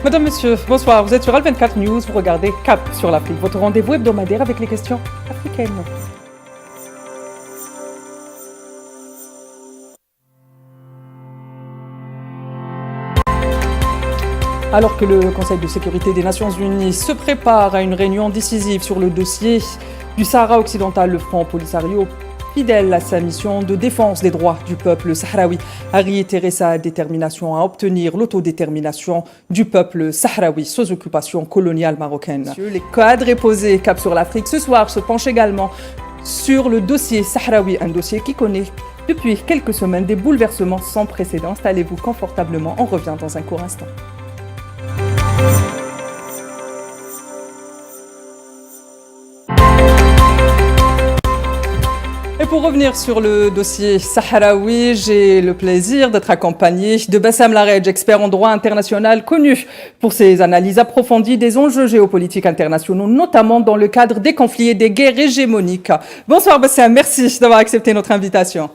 Madame, monsieur, bonsoir. Vous êtes sur Al24 News, vous regardez Cap sur l'Afrique, votre rendez-vous hebdomadaire avec les questions africaines. Alors que le Conseil de sécurité des Nations Unies se prépare à une réunion décisive sur le dossier du Sahara occidental, le Front Polisario, fidèle à sa mission de défense des droits du peuple sahraoui, a réitéré sa détermination à obtenir l'autodétermination du peuple sahraoui sous occupation coloniale marocaine. Les cadres et posés Cap sur l'Afrique ce soir se penchent également sur le dossier sahraoui, un dossier qui connaît depuis quelques semaines des bouleversements sans précédent. Installez-vous confortablement, on revient dans un court instant. Et pour revenir sur le dossier sahraoui, j'ai le plaisir d'être accompagné de Bassam Laredj, expert en droit international connu pour ses analyses approfondies des enjeux géopolitiques internationaux, notamment dans le cadre des conflits et des guerres hégémoniques. Bonsoir Bassam, merci d'avoir accepté notre invitation.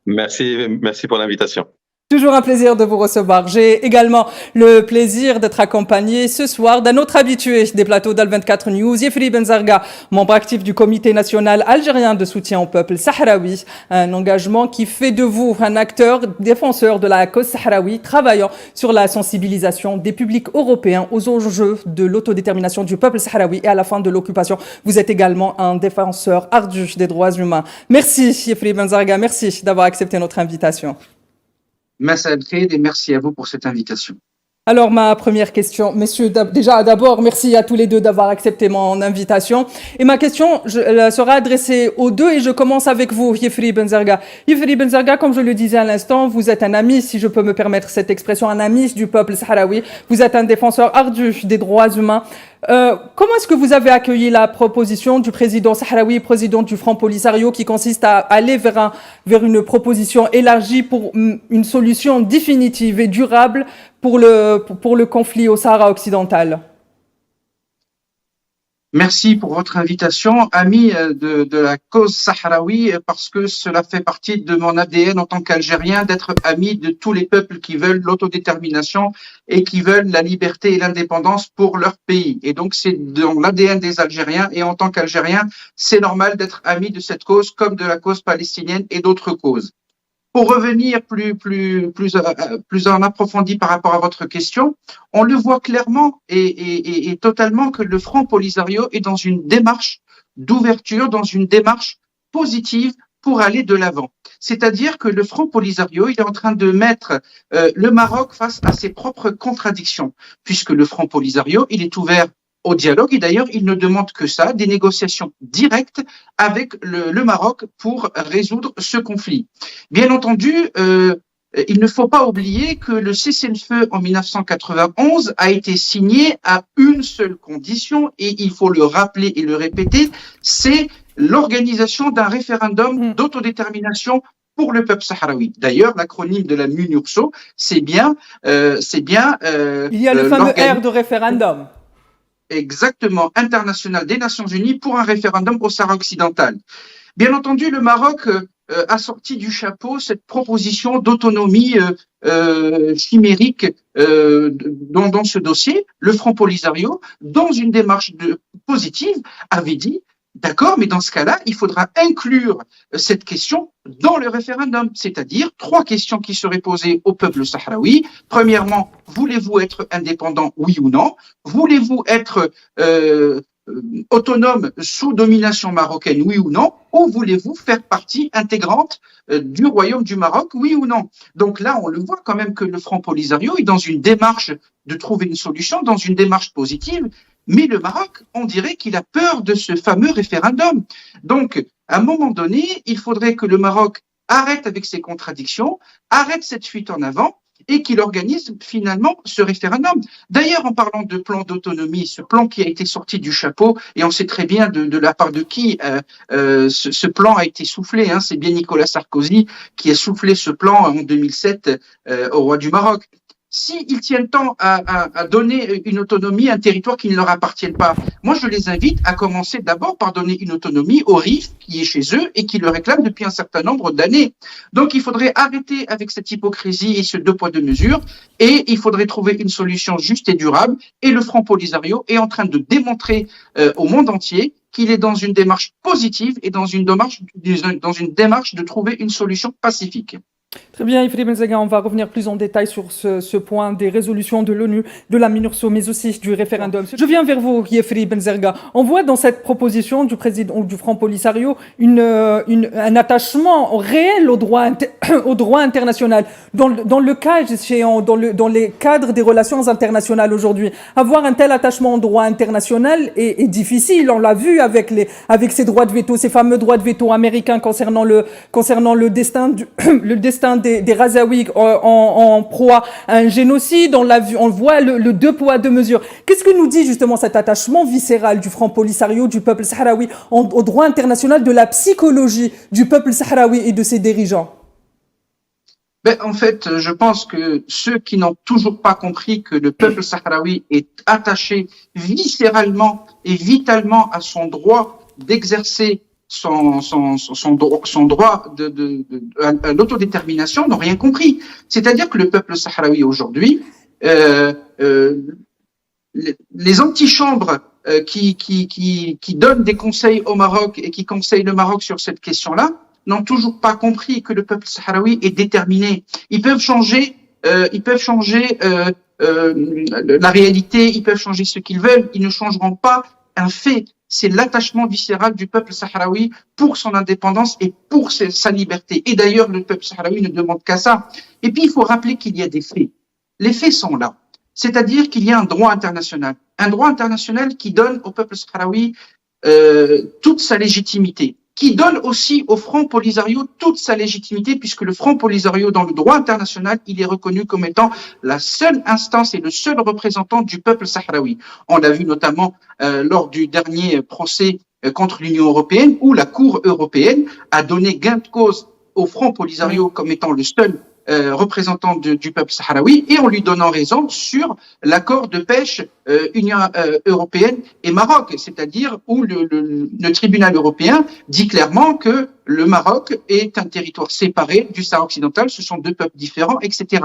Merci pour l'invitation. Toujours un plaisir de vous recevoir. J'ai également le plaisir d'être accompagné ce soir d'un autre habitué des plateaux d'Al24 News, Yefri Benzarga, membre actif du Comité national algérien de soutien au peuple sahraoui. Un engagement qui fait de vous un acteur défenseur de la cause sahraoui, travaillant sur la sensibilisation des publics européens aux enjeux de l'autodétermination du peuple sahraoui et à la fin de l'occupation. Vous êtes également un défenseur ardu des droits humains. Merci Yefri Benzarga, merci d'avoir accepté notre invitation. Massa Al-Khair et merci à vous pour cette invitation. Alors, ma première question, messieurs, déjà d'abord, merci à tous les deux d'avoir accepté mon invitation. Et ma question sera adressée aux deux et je commence avec vous, Yefri Benzarga. Yefri Benzarga, comme je le disais à l'instant, vous êtes un ami, si je peux me permettre cette expression, un ami du peuple sahraoui. Vous êtes un défenseur ardu des droits humains. Comment est-ce que vous avez accueilli la proposition du président sahraoui, président du Front Polisario, qui consiste à aller vers une proposition élargie pour une solution définitive et durable pour le conflit au Sahara occidental? Merci pour votre invitation, ami de la cause sahraoui, parce que cela fait partie de mon ADN en tant qu'Algérien d'être ami de tous les peuples qui veulent l'autodétermination et qui veulent la liberté et l'indépendance pour leur pays. Et donc c'est dans l'ADN des Algériens et en tant qu'Algérien, c'est normal d'être ami de cette cause comme de la cause palestinienne et d'autres causes. Pour revenir plus en approfondi par rapport à votre question, on le voit clairement et totalement que le Front Polisario est dans une démarche d'ouverture, dans une démarche positive pour aller de l'avant. C'est-à-dire que le Front Polisario, il est en train de mettre le Maroc face à ses propres contradictions, puisque le Front Polisario, il est ouvert au dialogue et d'ailleurs, il ne demande que ça, des négociations directes avec le Maroc pour résoudre ce conflit. Bien entendu, il ne faut pas oublier que le cessez-le-feu en 1991 a été signé à une seule condition et il faut le rappeler et le répéter, c'est l'organisation d'un référendum d'autodétermination pour le peuple sahraoui. D'ailleurs, l'acronyme de la MUNURSO, c'est bien. Il y a le fameux R de référendum. Exactement, international des Nations Unies pour un référendum au Sahara occidental. Bien entendu, le Maroc a sorti du chapeau cette proposition d'autonomie chimérique dans ce dossier. Le Front Polisario, dans une démarche positive, avait dit d'accord, mais dans ce cas-là, il faudra inclure cette question dans le référendum, c'est-à-dire 3 questions qui seraient posées au peuple sahraoui. Premièrement, voulez-vous être indépendant, oui ou non? Voulez-vous être autonome sous domination marocaine, oui ou non? Ou voulez-vous faire partie intégrante du Royaume du Maroc, oui ou non? Donc là, on le voit quand même que le Front Polisario est dans une démarche de trouver une solution, dans une démarche positive. Mais le Maroc, on dirait qu'il a peur de ce fameux référendum. Donc, à un moment donné, il faudrait que le Maroc arrête avec ses contradictions, arrête cette fuite en avant et qu'il organise finalement ce référendum. D'ailleurs, en parlant de plan d'autonomie, ce plan qui a été sorti du chapeau, et on sait très bien de la part de qui ce plan a été soufflé, c'est bien Nicolas Sarkozy qui a soufflé ce plan en 2007 au roi du Maroc. s'ils tiennent tant à donner une autonomie à un territoire qui ne leur appartient pas. Moi, je les invite à commencer d'abord par donner une autonomie au RIF qui est chez eux et qui le réclame depuis un certain nombre d'années. Donc, il faudrait arrêter avec cette hypocrisie et ce deux poids deux mesures et il faudrait trouver une solution juste et durable. Et le Front Polisario est en train de démontrer au monde entier qu'il est dans une démarche positive et dans une démarche de trouver une solution pacifique. Très bien, Ifri Benzaga, on va revenir plus en détail sur ce point des résolutions de l'ONU, de la MINURSO, mais aussi du référendum. Je viens vers vous, Ifri Benzaga. On voit dans cette proposition du président du Front Polisario un attachement réel au droit international. Dans le cas, dans les cadres des relations internationales aujourd'hui, avoir un tel attachement au droit international est difficile. On l'a vu avec ces droits de veto, ces fameux droits de veto américains concernant le destin des Razaouis en proie à un génocide. On voit le deux poids, deux mesures. Qu'est-ce que nous dit justement cet attachement viscéral du Front Polisario, du peuple sahraoui au droit international, de la psychologie du peuple sahraoui et de ses dirigeants? En fait, je pense que ceux qui n'ont toujours pas compris que le peuple sahraoui est attaché viscéralement et vitalement à son droit d'exercer son droit à l'autodétermination n'ont rien compris. C'est-à-dire que le peuple sahraoui aujourd'hui, les antichambres qui donnent des conseils au Maroc et qui conseillent le Maroc sur cette question-là n'ont toujours pas compris que le peuple sahraoui est déterminé. Ils peuvent changer la réalité, ils peuvent changer ce qu'ils veulent, ils ne changeront pas un fait. C'est l'attachement viscéral du peuple sahraoui pour son indépendance et pour sa liberté. Et d'ailleurs, le peuple sahraoui ne demande qu'à ça. Et puis, il faut rappeler qu'il y a des faits. Les faits sont là. C'est-à-dire qu'il y a un droit international. Un droit international qui donne au peuple sahraoui toute sa légitimité, qui donne aussi au Front Polisario toute sa légitimité, puisque le Front Polisario, dans le droit international, il est reconnu comme étant la seule instance et le seul représentant du peuple sahraoui. On l'a vu notamment lors du dernier procès contre l'Union européenne, où la Cour européenne a donné gain de cause au Front Polisario comme étant le seul représentant du peuple sahraoui, et en lui donnant raison sur l'accord de pêche Union européenne et Maroc, c'est-à-dire où le tribunal européen dit clairement que le Maroc est un territoire séparé du Sahara occidental, ce sont deux peuples différents, etc.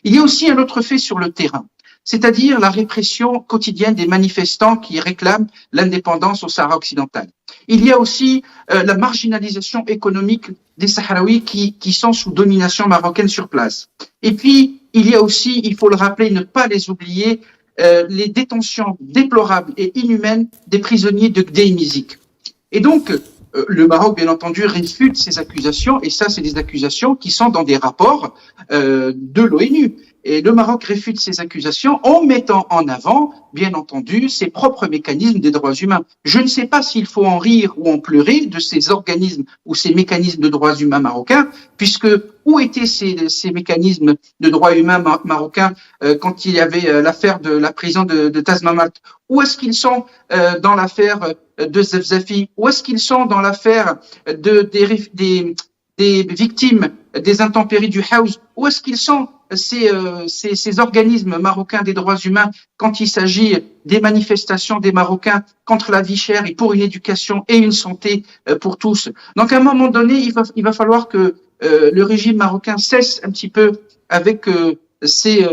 Il y a aussi un autre fait sur le terrain, c'est-à-dire la répression quotidienne des manifestants qui réclament l'indépendance au Sahara occidental. Il y a aussi la marginalisation économique des Sahraouis qui sont sous domination marocaine sur place. Et puis, il y a aussi, il faut le rappeler, ne pas les oublier, les détentions déplorables et inhumaines des prisonniers de Gdeim-Izik. Et donc, le Maroc, bien entendu, réfute ces accusations, et ça, c'est des accusations qui sont dans des rapports de l'ONU. Et le Maroc réfute ces accusations en mettant en avant, bien entendu, ses propres mécanismes des droits humains. Je ne sais pas s'il faut en rire ou en pleurer de ces organismes ou ces mécanismes de droits humains marocains, puisque où étaient ces mécanismes de droits humains marocains quand il y avait l'affaire de la prison de Tazmamalt? Où est-ce qu'ils sont dans l'affaire de Zefzafi? Où est-ce qu'ils sont dans l'affaire des victimes des intempéries du Haouz? Où est-ce qu'ils sont ces organismes marocains des droits humains quand il s'agit des manifestations des Marocains contre la vie chère et pour une éducation et une santé pour tous? Donc à un moment donné, il va falloir que le régime marocain cesse un petit peu avec ces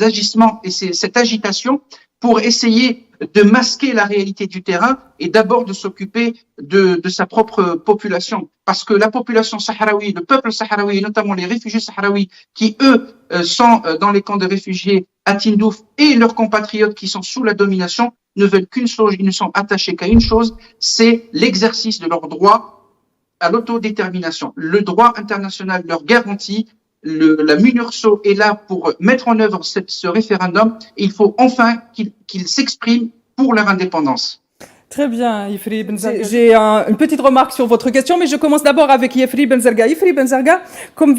agissements et cette agitation pour essayer de masquer la réalité du terrain et d'abord de s'occuper de sa propre population. Parce que la population sahraoui, le peuple sahraoui, et notamment les réfugiés sahraouis, qui eux sont dans les camps de réfugiés à Tindouf, et leurs compatriotes qui sont sous la domination, ne veulent qu'une chose, ils ne sont attachés qu'à une chose, c'est l'exercice de leur droit à l'autodétermination. Le droit international leur garantit, la MINURSO est là pour mettre en œuvre ce référendum, et il faut enfin qu'ils s'expriment pour leur indépendance. Très bien, Yefri Benzerga. J'ai une petite remarque sur votre question, mais je commence d'abord avec Yefri Benzerga. Yefri Benzerga, comme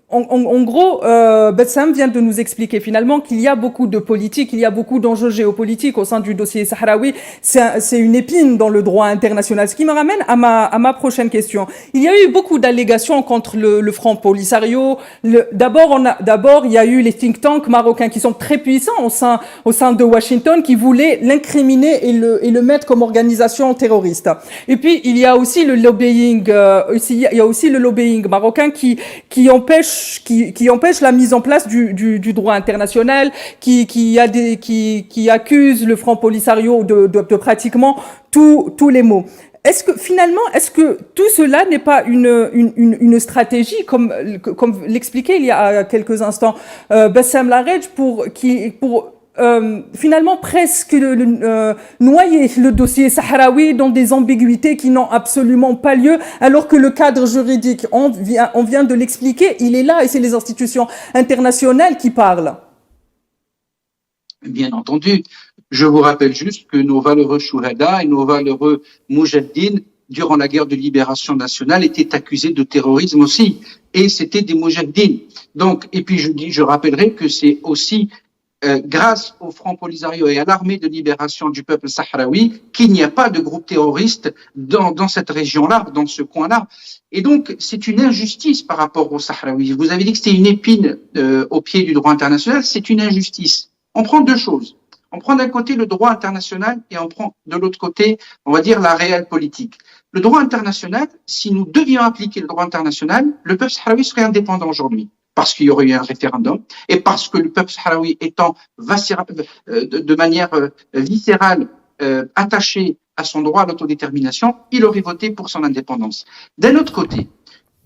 en gros, Bassam vient de nous expliquer finalement qu'il y a beaucoup de politique, il y a beaucoup d'enjeux géopolitiques au sein du dossier sahraoui. C'est une épine dans le droit international. Ce qui me ramène à ma prochaine question. Il y a eu beaucoup d'allégations contre le Front Polisario. D'abord, il y a eu les think tanks marocains qui sont très puissants au sein de Washington, qui voulaient l'incriminer et le mettre comme organisation terroriste. Et puis il y a aussi le lobbying, marocain qui empêche la mise en place du droit international, qui accuse le Front Polisario de pratiquement tous les maux. Est-ce que tout cela n'est pas une stratégie, comme l'expliquait il y a quelques instants Bassam Larej, pour finalement presque noyer le dossier sahraoui dans des ambiguïtés qui n'ont absolument pas lieu, alors que le cadre juridique, on vient de l'expliquer, il est là et c'est les institutions internationales qui parlent. Bien entendu. Je vous rappelle juste que nos valeureux Shouhada et nos valeureux Moujahidines, durant la guerre de libération nationale, étaient accusés de terrorisme aussi. Et c'était des Moujahidines. Donc, et puis je rappellerai que c'est aussi grâce au Front Polisario et à l'armée de libération du peuple sahraoui qu'il n'y a pas de groupe terroriste dans cette région-là, dans ce coin-là. Et donc, c'est une injustice par rapport aux Sahraouis. Vous avez dit que c'était une épine au pied du droit international, c'est une injustice. On prend deux choses. On prend d'un côté le droit international et on prend de l'autre côté, on va dire, la réelle politique. Le droit international, si nous devions appliquer le droit international, le peuple sahraoui serait indépendant aujourd'hui, parce qu'il y aurait eu un référendum et parce que le peuple sahraoui étant de manière viscérale attaché à son droit à l'autodétermination, il aurait voté pour son indépendance. D'un autre côté,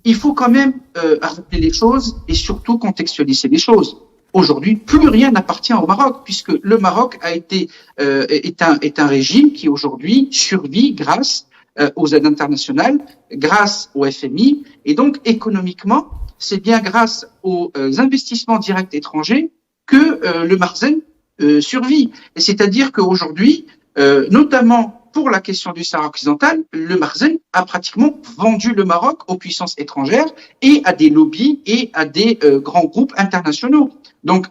il faut quand même rappeler les choses et surtout contextualiser les choses. Aujourd'hui, plus rien n'appartient au Maroc, puisque le Maroc est un régime qui aujourd'hui survit grâce aux aides internationales, grâce au FMI, et donc économiquement, c'est bien grâce aux investissements directs étrangers que le Marzen survit. Et c'est-à-dire qu'aujourd'hui, notamment pour la question du Sahara occidental, le Marzen a pratiquement vendu le Maroc aux puissances étrangères et à des lobbies et à des grands groupes internationaux. Donc,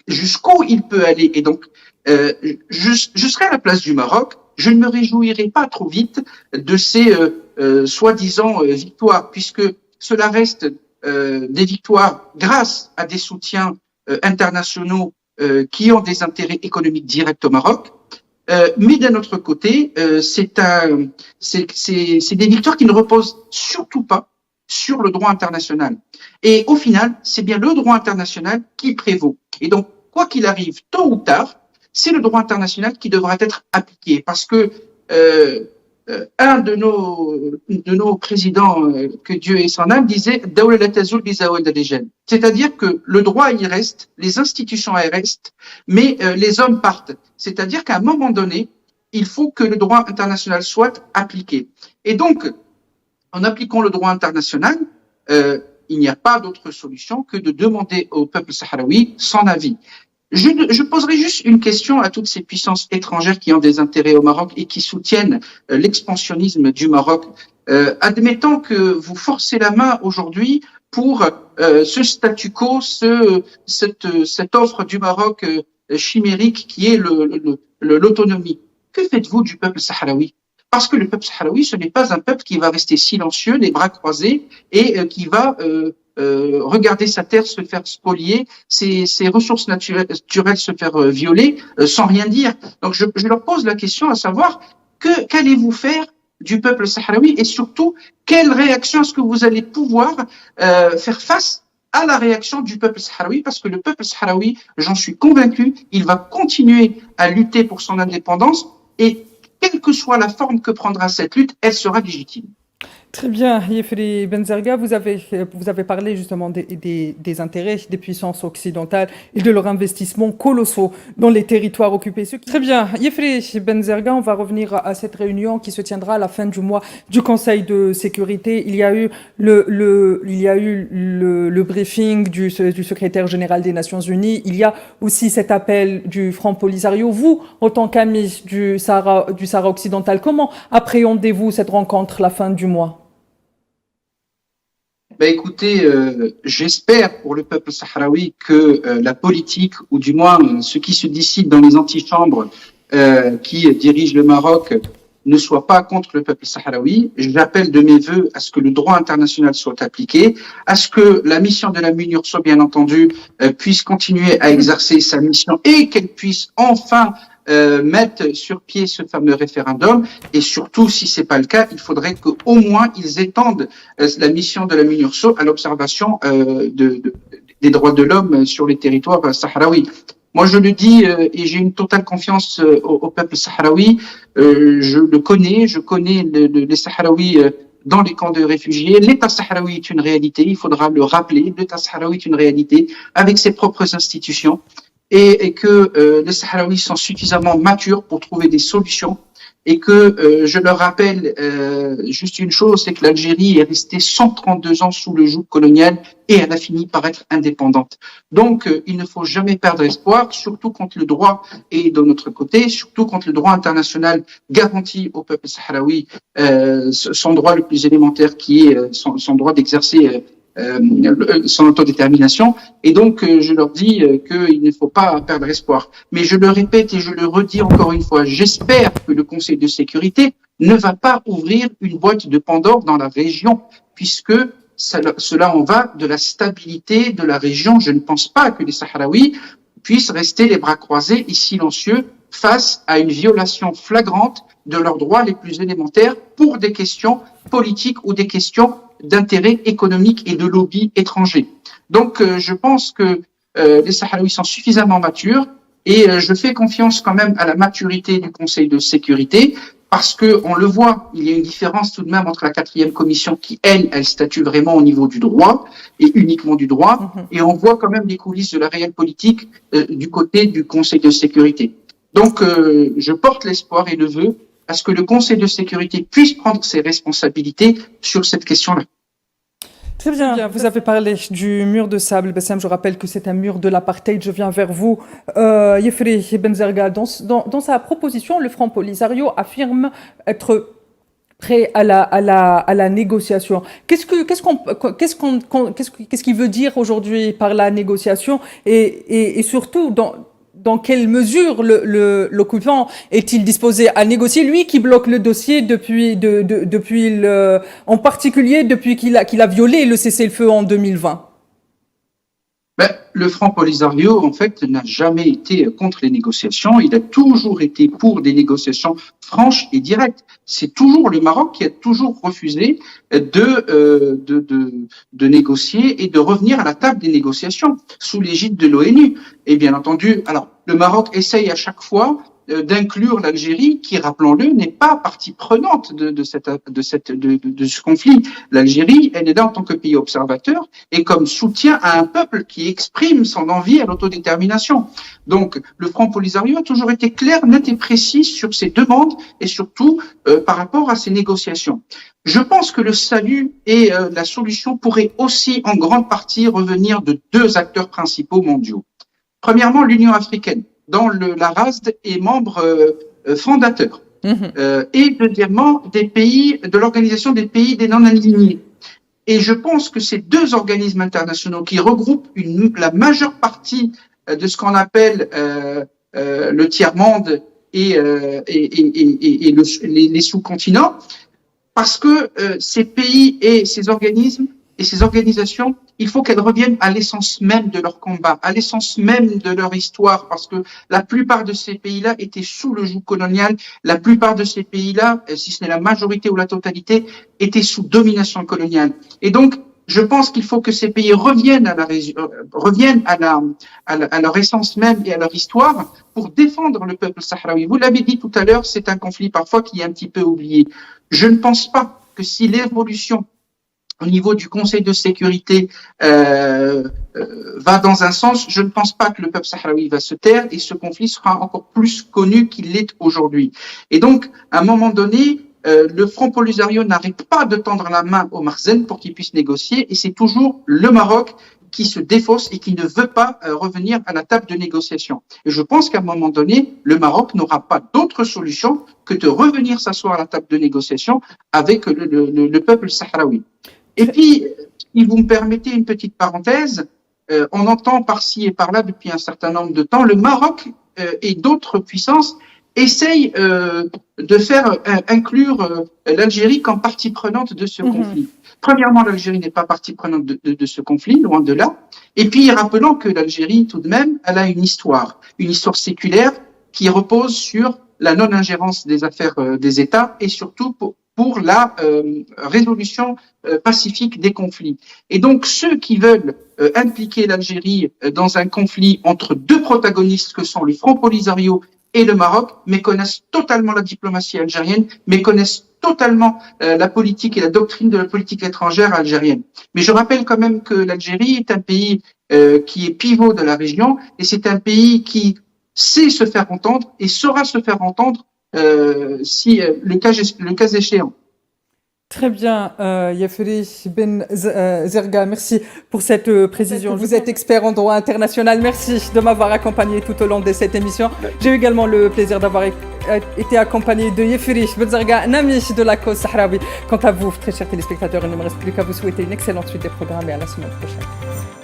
jusqu'où il peut aller. Et donc, je serai à la place du Maroc, je ne me réjouirai pas trop vite de ces soi-disant victoires, puisque cela reste des victoires grâce à des soutiens internationaux qui ont des intérêts économiques directs au Maroc. Mais d'un autre côté, c'est des victoires qui ne reposent surtout pas sur le droit international. Et au final, c'est bien le droit international qui prévaut. Et donc, quoi qu'il arrive, tôt ou tard, c'est le droit international qui devra être appliqué, parce que un de nos présidents, que Dieu ait son âme, disait « c'est-à-dire que le droit y reste, les institutions y restent, mais les hommes partent. C'est-à-dire qu'à un moment donné, il faut que le droit international soit appliqué. Et donc, en appliquant le droit international, il n'y a pas d'autre solution que de demander au peuple sahraoui son avis. Je poserai juste une question à toutes ces puissances étrangères qui ont des intérêts au Maroc et qui soutiennent l'expansionnisme du Maroc. Admettons que vous forcez la main aujourd'hui pour ce statu quo, cette offre du Maroc chimérique qui est l'autonomie. Que faites-vous du peuple sahraoui? Parce que le peuple sahraoui, ce n'est pas un peuple qui va rester silencieux, les bras croisés, et qui va regarder sa terre se faire spolier, ses ressources naturelles se faire violer, sans rien dire. Donc je leur pose la question à savoir, qu'allez-vous faire du peuple sahraoui, et surtout, quelle réaction est-ce que vous allez pouvoir faire face à la réaction du peuple sahraoui, parce que le peuple sahraoui, j'en suis convaincu, il va continuer à lutter pour son indépendance, et quelle que soit la forme que prendra cette lutte, elle sera légitime. Très bien, Yefri Benzerga, vous avez parlé justement des intérêts des puissances occidentales et de leurs investissements colossaux dans les territoires occupés. Très bien, Yefri Benzerga, on va revenir à cette réunion qui se tiendra à la fin du mois du Conseil de sécurité. Il y a eu le briefing du secrétaire général des Nations Unies. Il y a aussi cet appel du Front Polisario. Vous, en tant qu'amis du Sahara occidental, comment appréhendez-vous cette rencontre la fin du mois? Écoutez, j'espère pour le peuple sahraoui que la politique, ou du moins ce qui se décide dans les antichambres qui dirigent le Maroc, ne soit pas contre le peuple sahraoui. J'appelle de mes vœux à ce que le droit international soit appliqué, à ce que la mission de la MINURSO, bien entendu, puisse continuer à exercer sa mission et qu'elle puisse enfin mettre sur pied ce fameux référendum. Et surtout, si c'est pas le cas, il faudrait qu'au moins ils étendent la mission de la MINURSO à l'observation des droits de l'homme sur les territoires sahraouis. Moi, je le dis et j'ai une totale confiance au peuple sahraoui. Je connais les Sahraouis dans les camps de réfugiés. L'État sahraoui est une réalité, il faudra le rappeler. L'État sahraoui est une réalité avec ses propres institutions et que les Sahraouis sont suffisamment matures pour trouver des solutions. Et que je leur rappelle juste une chose, c'est que l'Algérie est restée 132 ans sous le joug colonial et elle a fini par être indépendante. Donc il ne faut jamais perdre espoir, surtout quand le droit est de notre côté, surtout quand le droit international garantit au peuple sahraoui son droit le plus élémentaire qui est son droit d'exercer son autodétermination. Et donc, je leur dis qu'il ne faut pas perdre espoir. Mais je le répète et je le redis encore une fois, j'espère que le Conseil de sécurité ne va pas ouvrir une boîte de Pandore dans la région, puisque cela en va de la stabilité de la région. Je ne pense pas que les Sahraouis puissent rester les bras croisés et silencieux face à une violation flagrante de leurs droits les plus élémentaires pour des questions politiques ou des questions d'intérêt économique et de lobby étrangers. Donc, je pense que les Sahraouis sont suffisamment matures et je fais confiance quand même à la maturité du Conseil de sécurité parce que on le voit, il y a une différence tout de même entre la 4e commission qui, elle statue vraiment au niveau du droit et uniquement du droit, et on voit quand même les coulisses de la réelle politique du côté du Conseil de sécurité. Donc, je porte l'espoir et le vœu à ce que le Conseil de sécurité puisse prendre ses responsabilités sur cette question-là. Très bien, vous avez parlé du mur de sable. Bassem, je rappelle que c'est un mur de l'apartheid. Je viens vers vous. Yefri Benzerga, dans sa proposition, le Front Polisario affirme être prêt à la négociation. Qu'est-ce qu'il veut dire aujourd'hui par la négociation et surtout dans quelle mesure l'occupant est-il disposé à négocier, lui qui bloque le dossier en particulier depuis qu'il a violé le cessez-le-feu en 2020? Le Front Polisario, en fait, n'a jamais été contre les négociations. Il a toujours été pour des négociations franches et directes. C'est toujours le Maroc qui a toujours refusé de négocier et de revenir à la table des négociations sous l'égide de l'ONU. Et bien entendu, alors le Maroc essaye à chaque fois d'inclure l'Algérie, qui, rappelons-le, n'est pas partie prenante de ce conflit. L'Algérie, elle est là en tant que pays observateur et comme soutien à un peuple qui exprime son envie à l'autodétermination. Donc, le Front Polisario a toujours été clair, net et précis sur ses demandes et surtout par rapport à ses négociations. Je pense que le salut et la solution pourraient aussi en grande partie revenir de deux acteurs principaux mondiaux. Premièrement, l'Union africaine, dont la RASD est membre fondateur. Et deuxièmement, de l'Organisation des pays des non-alignés. Et je pense que ces deux organismes internationaux qui regroupent la majeure partie de ce qu'on appelle le tiers-monde et les sous-continents, parce que ces pays et ces organismes et ces organisations, il faut qu'elles reviennent à l'essence même de leur combat, à l'essence même de leur histoire, parce que la plupart de ces pays-là étaient sous le joug colonial, la plupart de ces pays-là, si ce n'est la majorité ou la totalité, étaient sous domination coloniale. Et donc, je pense qu'il faut que ces pays reviennent à leur essence même et à leur histoire pour défendre le peuple sahraoui. Vous l'avez dit tout à l'heure, c'est un conflit parfois qui est un petit peu oublié. Je ne pense pas que si l'évolution au niveau du Conseil de sécurité va dans un sens, je ne pense pas que le peuple sahraoui va se taire et ce conflit sera encore plus connu qu'il l'est aujourd'hui. Et donc, à un moment donné, le Front Polisario n'arrête pas de tendre la main au Marzen pour qu'il puisse négocier et c'est toujours le Maroc qui se défausse et qui ne veut pas revenir à la table de négociation. Et je pense qu'à un moment donné, le Maroc n'aura pas d'autre solution que de revenir s'asseoir à la table de négociation avec le peuple sahraoui. Et puis, si vous me permettez une petite parenthèse, on entend par-ci et par-là depuis un certain nombre de temps, le Maroc et d'autres puissances essayent de faire inclure l'Algérie comme partie prenante de ce conflit. Premièrement, l'Algérie n'est pas partie prenante de ce conflit, loin de là. Et puis, rappelons que l'Algérie, tout de même, elle a une histoire séculaire qui repose sur la non-ingérence des affaires des États et surtout pour la résolution pacifique des conflits. Et donc, ceux qui veulent impliquer l'Algérie dans un conflit entre deux protagonistes que sont le Front Polisario et le Maroc, méconnaissent totalement la diplomatie algérienne, méconnaissent totalement la politique et la doctrine de la politique étrangère algérienne. Mais je rappelle quand même que l'Algérie est un pays qui est pivot de la région et c'est un pays qui sait se faire entendre et saura se faire entendre si le cas échéant. Très bien, Yafri Ben Zerga, merci pour cette précision. Vous êtes expert en droit international. Merci de m'avoir accompagné tout au long de cette émission. J'ai eu également le plaisir d'avoir été accompagné de Yafri Ben Zerga, un ami de la cause sahraoui. Quant à vous, très chers téléspectateurs, il ne me reste plus qu'à vous souhaiter une excellente suite des programmes et à la semaine prochaine.